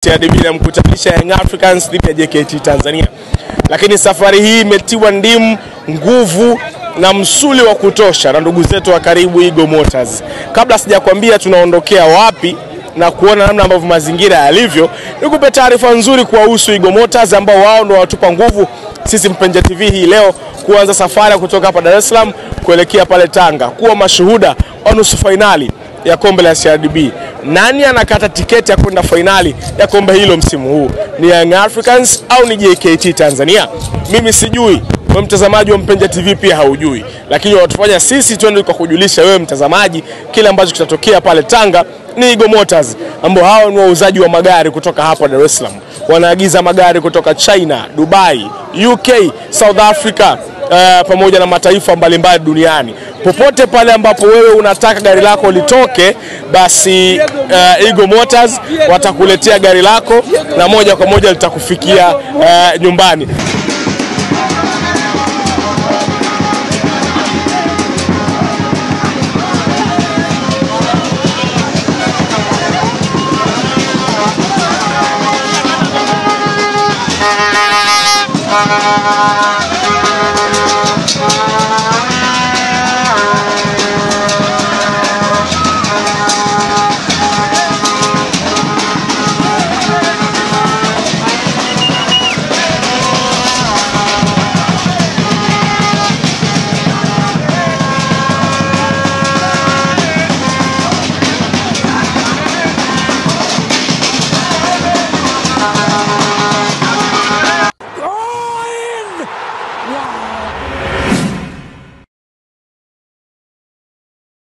CRDB na mkutanisha Young Africans dhidi ya JKT Tanzania. Lakini safari hii imetiwa ndimu, nguvu na msuli wa kutosha na ndugu zetu wa karibu Eagle Motors. Kabla sijakwambia tunaondokea wapi na kuona namna ambavyo mazingira yalivyo, nikupe taarifa nzuri kuhusu Eagle Motors ambao wao ndio watupa nguvu sisi Mpenja TV hii leo kuanza safari kutoka hapa Dar es Salaam kuelekea pale Tanga kuwa mashuhuda wa nusu finali ya kombe la CRDB. Nani anakata tiketi ya kwenda finali ya kombe hilo msimu huu? Ni Young Africans au ni JKT Tanzania? Mimi sijui, wewe mtazamaji wa Mpenja TV pia haujui. Lakini watufanya sisi twende kwa kujulisha wewe mtazamaji kile ambacho kitatokea pale Tanga. Ni Eagle Motors ambao hao ni wauzaji wa magari kutoka hapa Dar es Salaam. Wanaagiza magari kutoka China, Dubai, UK, South Africa, pamoja na mataifa mbalimbali duniani. Popote pale ambapo wewe unataka gari lako litoke, basi Eagle Motors watakuletea gari lako na moja kwa moja litakufikia nyumbani.